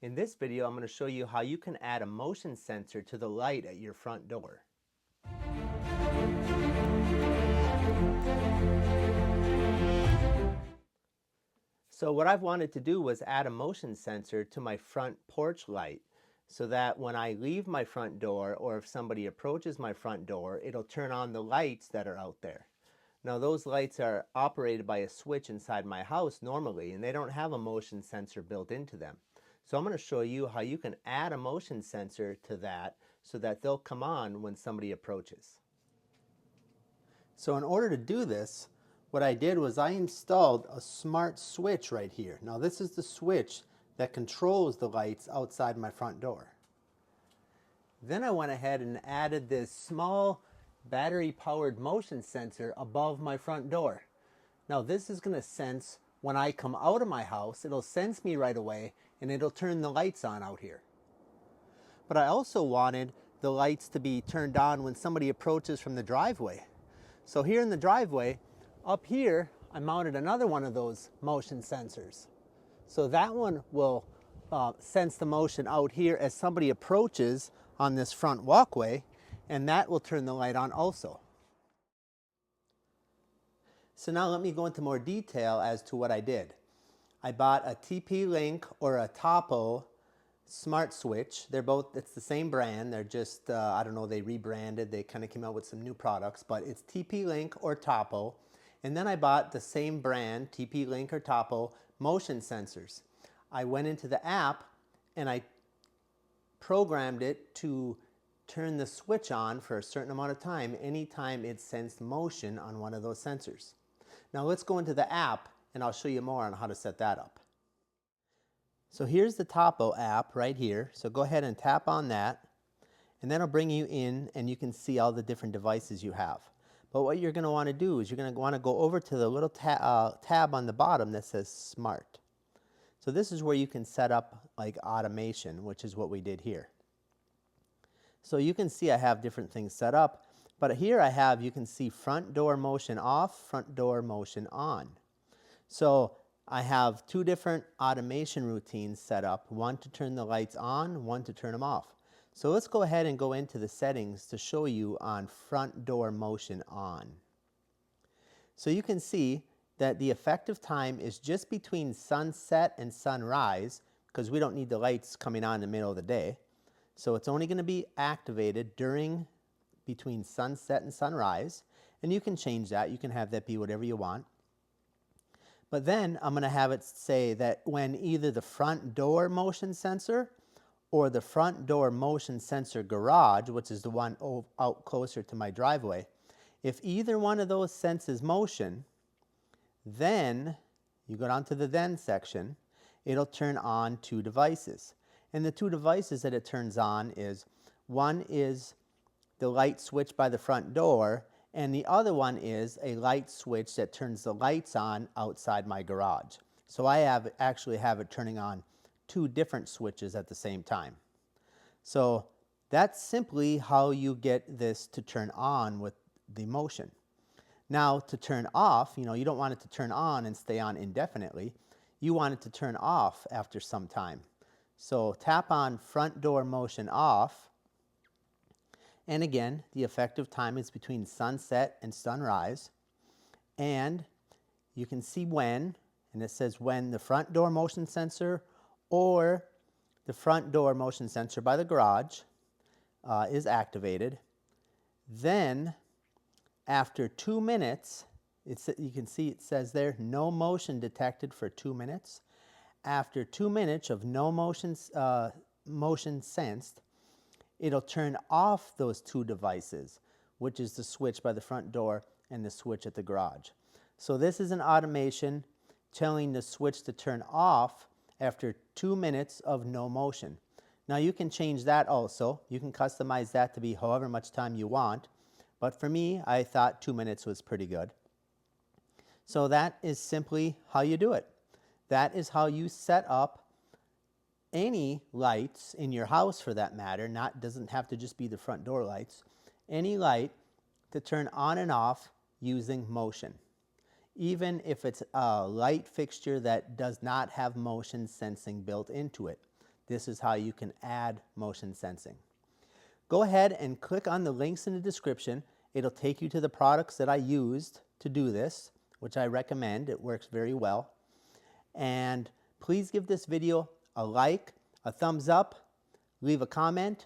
In this video, I'm going to show you how you can add a motion sensor to the light at your front door. So what I've wanted to do was add a motion sensor to my front porch light so that when I leave my front door or if somebody approaches my front door, it'll turn on the lights that are out there. Now those lights are operated by a switch inside my house normally, and they don't have a motion sensor built into them. So I'm going to show you how you can add a motion sensor to that so that they'll come on when somebody approaches. So in order to do this, what I did was I installed a smart switch right here. Now this is the switch that controls the lights outside my front door. Then I went ahead and added this small battery-powered motion sensor above my front door. Now this is going to sense when I come out of my house, it'll sense me right away and it'll turn the lights on out here. But I also wanted the lights to be turned on when somebody approaches from the driveway. So here in the driveway, up here, I mounted another one of those motion sensors. So that one will sense the motion out here as somebody approaches on this front walkway, and that will turn the light on also. So now let me go into more detail as to what I did. I bought a TP-Link or a Tapo smart switch. It's the same brand. They're just, I don't know, they rebranded. They kind of came out with some new products, but it's TP-Link or Tapo. And then I bought the same brand, TP-Link or Tapo, motion sensors. I went into the app and I programmed it to turn the switch on for a certain amount of time anytime it sensed motion on one of those sensors. Now let's go into the app and I'll show you more on how to set that up. So here's the Tapo app right here. So go ahead and tap on that and then it'll bring you in and you can see all the different devices you have. But what you're going to want to do is you're going to want to go over to the little tab on the bottom that says Smart. So this is where you can set up like automation, which is what we did here. So you can see I have different things set up, but here I have, you can see front door motion off, front door motion on. So I have two different automation routines set up, one to turn the lights on, one to turn them off. So let's go ahead and go into the settings to show you on front door motion on. So you can see that the effective time is just between sunset and sunrise because we don't need the lights coming on in the middle of the day. So it's only going to be activated between sunset and sunrise, and you can change that. You can have that be whatever you want. But then I'm going to have it say that when either the front door motion sensor or the front door motion sensor garage, which is the one out closer to my driveway, if either one of those senses motion, then you go down to the then section, it'll turn on two devices. And the two devices that it turns on is, one is the light switch by the front door, and the other one is a light switch that turns the lights on outside my garage. So I actually have it turning on two different switches at the same time. So that's simply how you get this to turn on with the motion. Now to turn off, you don't want it to turn on and stay on indefinitely. You want it to turn off after some time. So tap on front door motion off, and again the effective time is between sunset and sunrise, and you can see when, and it says when the front door motion sensor or the front door motion sensor by the garage is activated. Then after 2 minutes, you can see it says there no motion detected for 2 minutes. After 2 minutes of no motion sensed, it'll turn off those two devices, which is the switch by the front door and the switch at the garage. So this is an automation telling the switch to turn off after 2 minutes of no motion. Now you can change that also. You can customize that to be however much time you want. But for me, I thought 2 minutes was pretty good. So that is simply how you do it. That is how you set up any lights in your house for that matter. Doesn't have to just be the front door lights. Any light to turn on and off using motion. Even if it's a light fixture that does not have motion sensing built into it. this is how you can add motion sensing. Go ahead and click on the links in the description. It'll take you to the products that I used to do this, which I recommend. It works very well. And please give this video a like, a thumbs up, leave a comment.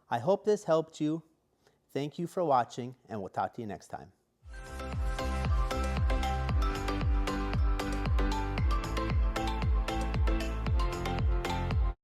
I hope this helped you. Thank you for watching, and we'll talk to you next time.